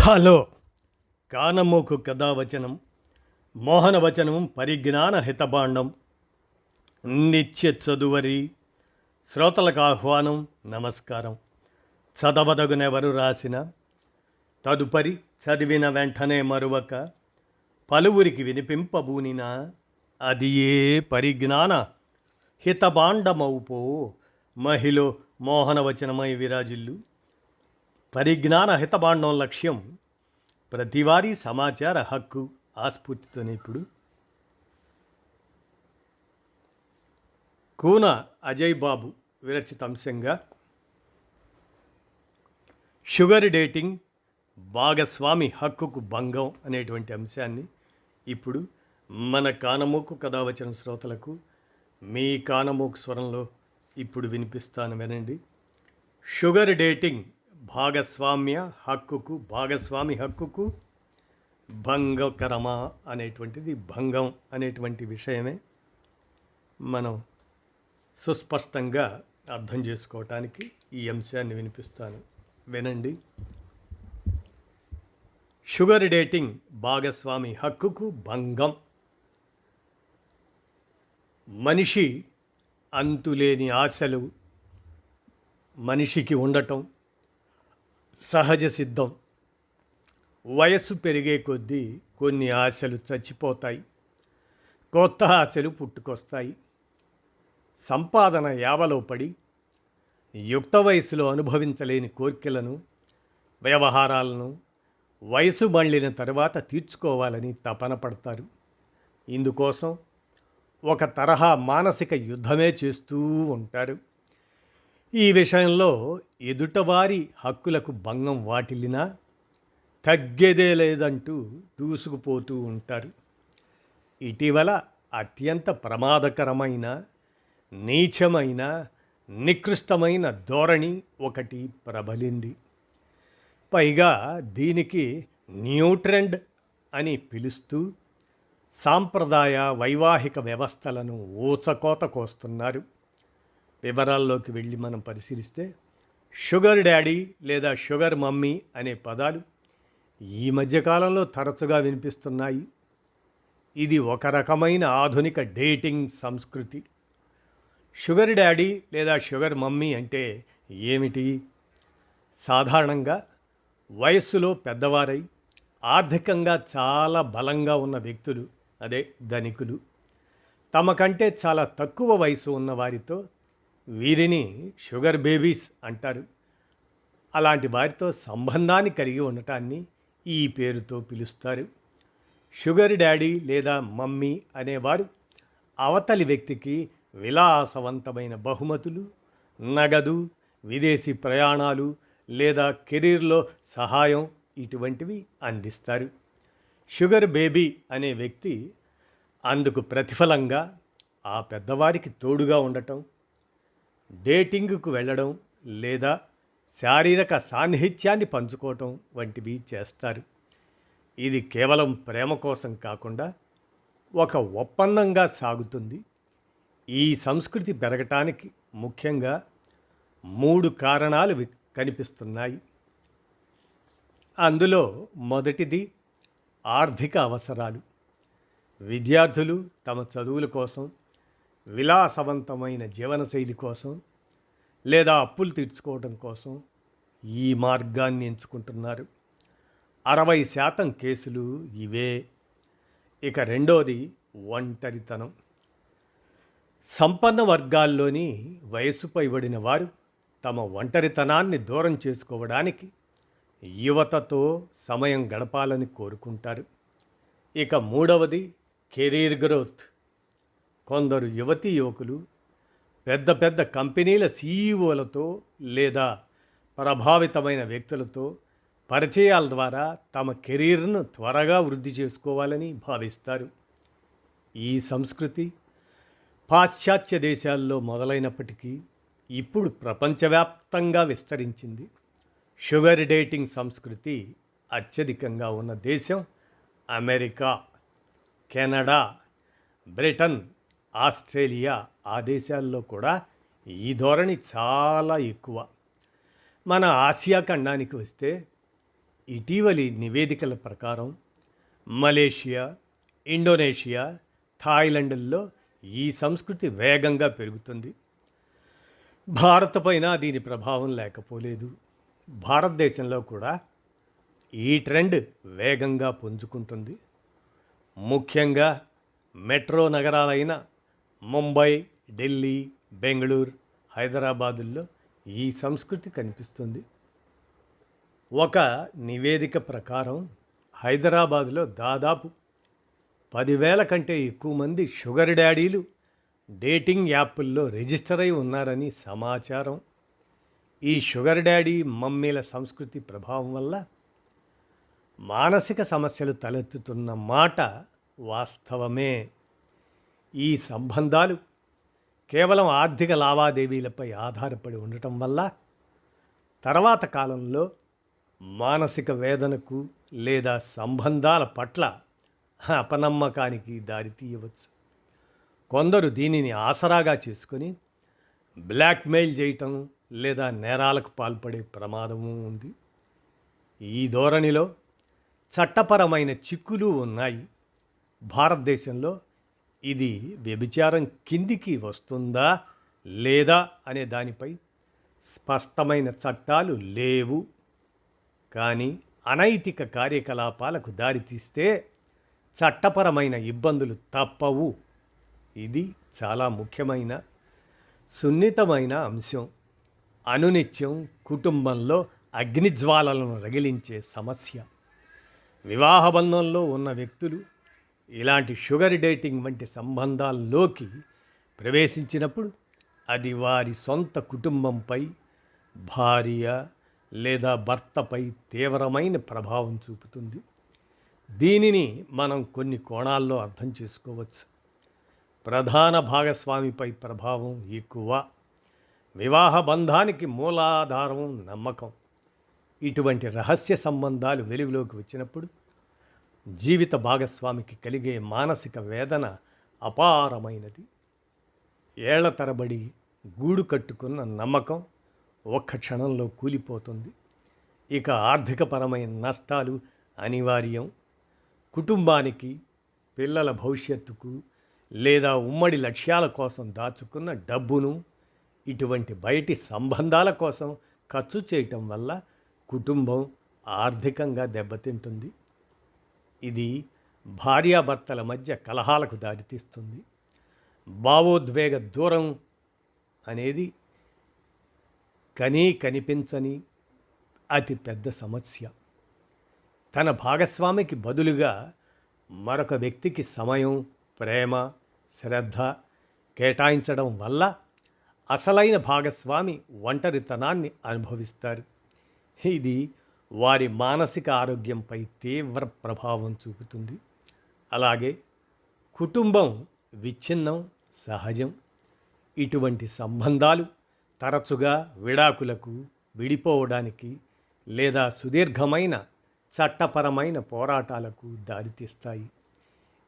Hello కానమోకు కథావచనం మోహనవచనం పరిజ్ఞాన హితబాండం నిత్య చదువరి శ్రోతలకు ఆహ్వానం నమస్కారం. చదవదగునెవరు రాసిన తదుపరి చదివిన వెంటనే మరువక పలువురికి వినిపింపబూనిన అది ఏ పరిజ్ఞాన హితబాండమౌపో మహిళ మోహనవచనమై విరాజిల్లు. పరిజ్ఞాన హితబాండం లక్ష్యం ప్రతివారీ సమాచార హక్కు ఆస్ఫూర్తితోనే ఇప్పుడు కూన అజయ్ బాబు విరచిత అంశంగా షుగర్ డేటింగ్ భాగస్వామి హక్కుకు భంగం అనేటువంటి అంశాన్ని ఇప్పుడు మన కానమోకు కథావచన శ్రోతలకు మీ కానమోకు స్వరంలో ఇప్పుడు వినిపిస్తాను, వినండి. షుగర్ డేటింగ్ భాగస్వామి హక్కుకు భంగకరమా అనేటువంటిది, భంగం అనేటువంటి విషయమే మనం సుస్పష్టంగా అర్థం చేసుకోవటానికి ఈ అంశాన్ని వినిపిస్తాను, వినండి. షుగర్ డేటింగ్ భాగస్వామి హక్కుకు భంగం. మనిషి అంతులేని ఆశలు మనిషికి ఉండటం సహజ సిద్ధం. వయస్సు పెరిగే కొద్దీ కొన్ని ఆశలు చచ్చిపోతాయి, కొత్త ఆశలు పుట్టుకొస్తాయి. సంపాదన యావలో పడి యుక్త వయసులో అనుభవించలేని కోర్కెలను, వ్యవహారాలను వయసు మళ్ళిన తర్వాత తీర్చుకోవాలని తపన పడతారు. ఇందుకోసం ఒక తరహా మానసిక యుద్ధమే చేస్తూ ఉంటారు. ఈ విషయంలో ఎదుటవారి హక్కులకు భంగం వాటిల్లినా తగ్గేదే లేదంటూ దూసుకుపోతూ ఉంటారు. ఇటీవల అత్యంత ప్రమాదకరమైన, నీచమైన, నికృష్టమైన ధోరణి ఒకటి ప్రబలింది. పైగా దీనికి న్యూ ట్రెండ్ అని పిలుస్తూ సాంప్రదాయ వైవాహిక వ్యవస్థలను ఊచకోత కోస్తున్నారు. వివరాల్లోకి వెళ్ళి మనం పరిశీలిస్తే షుగర్ డాడీ లేదా షుగర్ మమ్మీ అనే పదాలు ఈ మధ్యకాలంలో తరచుగా వినిపిస్తున్నాయి. ఇది ఒక రకమైన ఆధునిక డేటింగ్ సంస్కృతి. షుగర్ డాడీ లేదా షుగర్ మమ్మీ అంటే ఏమిటి? సాధారణంగా వయస్సులో పెద్దవారై ఆర్థికంగా చాలా బలంగా ఉన్న వ్యక్తులు, అదే ధనికులు, తమ కంటే చాలా తక్కువ వయసు ఉన్న వారితో, వీరిని షుగర్ బేబీస్ అంటారు, అలాంటి వారితో సంబంధాన్ని కలిగి ఉండటాన్ని ఈ పేరుతో పిలుస్తారు. షుగర్ డాడీ లేదా మమ్మీ అనేవారు అవతలి వ్యక్తికి విలాసవంతమైన బహుమతులు, నగదు, విదేశీ ప్రయాణాలు లేదా కెరీర్లో సహాయం ఇటువంటివి అందిస్తారు. షుగర్ బేబీ అనే వ్యక్తి అందుకు ప్రతిఫలంగా ఆ పెద్దవారికి తోడుగా ఉండటం, డేటింగ్కు వెళ్ళడం లేదా శారీరక సాన్నిహిత్యాన్ని పంచుకోవటం వంటివి చేస్తారు. ఇది కేవలం ప్రేమ కోసం కాకుండా ఒక ఒప్పందంగా సాగుతుంది. ఈ సంస్కృతి పెరగటానికి ముఖ్యంగా 3 కారణాలు కనిపిస్తున్నాయి. అందులో మొదటిది ఆర్థిక అవసరాలు. విద్యార్థులు తమ చదువుల కోసం, విలాసవంతమైన జీవనశైలి కోసం లేదా అప్పులు తీర్చుకోవడం కోసం ఈ మార్గాన్ని ఎంచుకుంటున్నారు. 60% కేసులు ఇవే. ఇక రెండోది ఒంటరితనం. సంపన్న వర్గాల్లోని వయసు పైబడిన వారు తమ ఒంటరితనాన్ని దూరం చేసుకోవడానికి యువతతో సమయం గడపాలని కోరుకుంటారు. ఇక మూడవది కెరీర్ గ్రోత్. కొందరు యువతీ యువకులు పెద్ద పెద్ద కంపెనీల సీఈఓలతో లేదా ప్రభావితమైన వ్యక్తులతో పరిచయాల ద్వారా తమ కెరీర్ను త్వరగా వృద్ధి చేసుకోవాలని భావిస్తారు. ఈ సంస్కృతి పాశ్చాత్య దేశాల్లో మొదలైనప్పటికీ ఇప్పుడు ప్రపంచవ్యాప్తంగా విస్తరించింది. షుగర్ డేటింగ్ సంస్కృతి అత్యధికంగా ఉన్న దేశం అమెరికా, కెనడా, బ్రిటన్, ఆస్ట్రేలియా. ఆ దేశాల్లో కూడా ఈ ధోరణి చాలా ఎక్కువ. మన ఆసియా ఖండానికి వస్తే ఇటీవలి నివేదికల ప్రకారం మలేషియా, ఇండోనేషియా, థాయిలాండ్ల్లో ఈ సంస్కృతి వేగంగా పెరుగుతుంది. భారతపైన దీని ప్రభావం లేకపోలేదు. భారతదేశంలో కూడా ఈ ట్రెండ్ వేగంగా పుంజుకుంటుంది. ముఖ్యంగా మెట్రో నగరాలైన ముంబై, ఢిల్లీ, బెంగళూరు, హైదరాబాదుల్లో ఈ సంస్కృతి కనిపిస్తుంది. ఒక నివేదిక ప్రకారం హైదరాబాదులో దాదాపు 10,000 కంటే ఎక్కువ మంది షుగర్ డాడీలు డేటింగ్ యాప్ల్లో రిజిస్టర్ అయి ఉన్నారని సమాచారం. ఈ షుగర్ డాడీ మమ్మీల సంస్కృతి ప్రభావం వల్ల మానసిక సమస్యలు తలెత్తుతున్న మాట వాస్తవమే. ఈ సంబంధాలు కేవలం ఆర్థిక లావాదేవీలపై ఆధారపడి ఉండటం వల్ల తర్వాత కాలంలో మానసిక వేదనకు లేదా సంబంధాల పట్ల అపనమ్మకానికి దారితీయవచ్చు. కొందరు దీనిని ఆసరాగా చేసుకొని బ్లాక్మెయిల్ చేయటం లేదా నేరాలకు పాల్పడే ప్రమాదము ఉంది. ఈ ధోరణిలో చట్టపరమైన చిక్కులు ఉన్నాయి. భారతదేశంలో ఇది వ్యభిచారం కిందికి వస్తుందా లేదా అనే దానిపై స్పష్టమైన చట్టాలు లేవు. కానీ అనైతిక కార్యకలాపాలకు దారితీస్తే చట్టపరమైన ఇబ్బందులు తప్పవు. ఇది చాలా ముఖ్యమైన సున్నితమైన అంశం. అనునిత్యం కుటుంబంలో అగ్నిజ్వాలలను రగిలించే సమస్య. వివాహ బంధంలో ఉన్న వ్యక్తులు ఇలాంటి షుగర్ డేటింగ్ వంటి సంబంధాల్లోకి ప్రవేశించినప్పుడు అది వారి సొంత కుటుంబంపై, భార్య లేదా భర్తపై తీవ్రమైన ప్రభావం చూపుతుంది. దీనిని మనం కొన్ని కోణాల్లో అర్థం చేసుకోవచ్చు. ప్రధాన భాగస్వామిపై ప్రభావం ఎక్కువ. వివాహ బంధానికి మూలాధారం నమ్మకం. ఇటువంటి రహస్య సంబంధాలు వెలుగులోకి వచ్చినప్పుడు జీవిత భాగస్వామికి కలిగే మానసిక వేదన అపారమైనది. ఏళ్ల తరబడి గూడు కట్టుకున్న నమ్మకం ఒక్క క్షణంలో కూలిపోతుంది. ఇక ఆర్థికపరమైన నష్టాలు అనివార్యం. కుటుంబానికి, పిల్లల భవిష్యత్తుకు లేదా ఉమ్మడి లక్ష్యాల కోసం దాచుకున్న డబ్బును ఇటువంటి బయటి సంబంధాల కోసం ఖర్చు చేయటం వల్ల కుటుంబం ఆర్థికంగా దెబ్బతింటుంది. ఇది భార్యాభర్తల మధ్య కలహాలకు దారితీస్తుంది. భావోద్వేగ దూరం అనేది కనిపించని అతి పెద్ద సమస్య. తన భాగస్వామికి బదులుగా మరొక వ్యక్తికి సమయం, ప్రేమ, శ్రద్ధ కేటాయించడం వల్ల అసలైన భాగస్వామి ఒంటరితనాన్ని అనుభవిస్తారు. ఇది వారి మానసిక ఆరోగ్యంపై తీవ్ర ప్రభావం చూపుతుంది. అలాగే కుటుంబం విచ్ఛిన్నం సహజం. ఇటువంటి సంబంధాలు తరచుగా విడాకులకు, విడిపోవడానికి లేదా సుదీర్ఘమైన చట్టపరమైన పోరాటాలకు దారితీస్తాయి.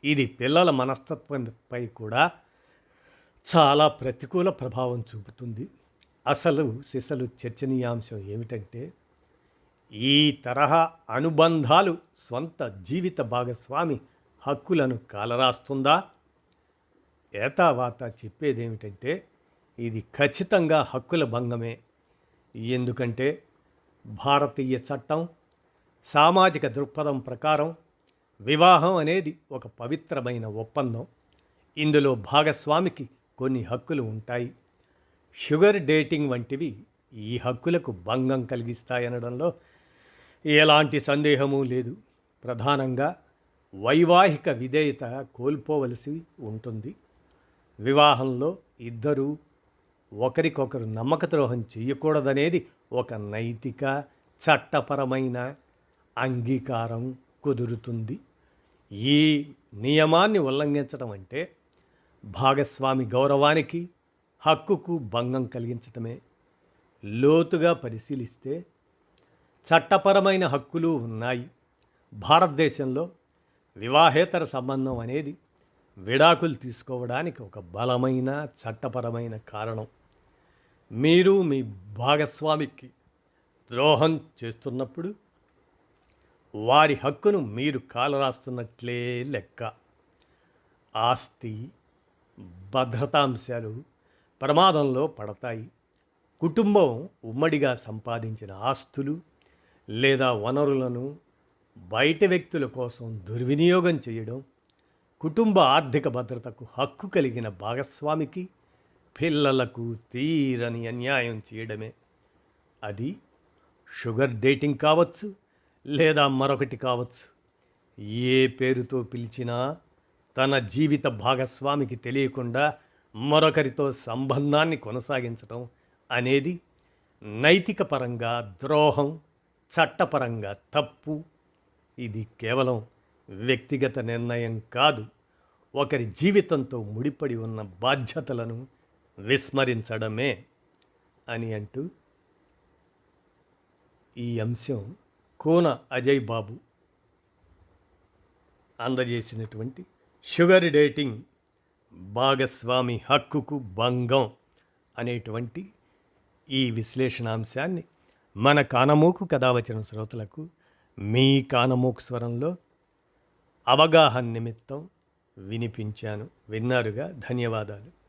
ఇది పిల్లల మనస్తత్వంపై కూడా చాలా ప్రతికూల ప్రభావం చూపుతుంది. అసలు సిసలు చర్చనీయాంశం ఏమిటంటే, ఈ తరహా అనుబంధాలు స్వంత జీవిత భాగస్వామి హక్కులను కాలరాస్తుందా? ఏతావాత చెప్పేదేమిటంటే, ఇది ఖచ్చితంగా హక్కుల భంగమే. ఎందుకంటే భారతీయ చట్టం, సామాజిక దృక్పథం ప్రకారం వివాహం అనేది ఒక పవిత్రమైన ఒప్పందం. ఇందులో భాగస్వామికి కొన్ని హక్కులు ఉంటాయి. షుగర్ డేటింగ్ వంటివి ఈ హక్కులకు భంగం కలిగిస్తాయనడంలో ఎలాంటి సందేహమూ లేదు. ప్రధానంగా వైవాహిక విధేయత కోల్పోవలసి ఉంటుంది. వివాహంలో ఇద్దరూ ఒకరికొకరు నమ్మకద్రోహం చేయకూడదనేది ఒక నైతిక, చట్టపరమైన అంగీకారం కుదురుతుంది. ఈ నియమాన్ని ఉల్లంఘించడం అంటే భాగస్వామి గౌరవానికి, హక్కుకు భంగం కలిగించటమే. లోతుగా పరిశీలిస్తే చట్టపరమైన హక్కులు ఉన్నాయి. భారతదేశంలో వివాహేతర సంబంధం అనేది విడాకులు తీసుకోవడానికి ఒక బలమైన చట్టపరమైన కారణం. మీరు మీ భాగస్వామికి ద్రోహం చేస్తున్నప్పుడు వారి హక్కును మీరు కాలరాస్తున్నట్లే లెక్క. ఆస్తి, భద్రతాంశాలు ప్రమాదంలో పడతాయి. కుటుంబం ఉమ్మడిగా సంపాదించిన ఆస్తులు లేదా వనరులను బయట వ్యక్తుల కోసం దుర్వినియోగం చేయడం, కుటుంబ ఆర్థిక భద్రతకు హక్కు కలిగిన భాగస్వామికి పిల్లలకు తీరని అన్యాయం చేయడమే. అది షుగర్ డేటింగ్ కావచ్చు, లేదా మరొకటి కావచ్చు. ఏ పేరుతో పిలిచినా తన జీవిత భాగస్వామికి తెలియకుండా మరొకరితో సంబంధాన్ని కొనసాగించటం అనేది నైతిక పరంగా ద్రోహం, చట్టపరంగా తప్పు. ఇది కేవలం వ్యక్తిగత నిర్ణయం కాదు, ఒకరి జీవితంతో ముడిపడి ఉన్న బాధ్యతలను విస్మరించడమే అని అంటూ ఈ అంశం కోన అజయ్ బాబు అందజేసినటువంటి షుగర్ డేటింగ్ భాగస్వామి హక్కుకు భంగం అనేటువంటి ఈ విశ్లేషణాంశాన్ని మన కానమోకు కథావచన శ్రోతలకు మీ కానమోకు స్వరంలో అవగాహన నిమిత్తం వినిపించాను. విన్నారుగా, ధన్యవాదాలు.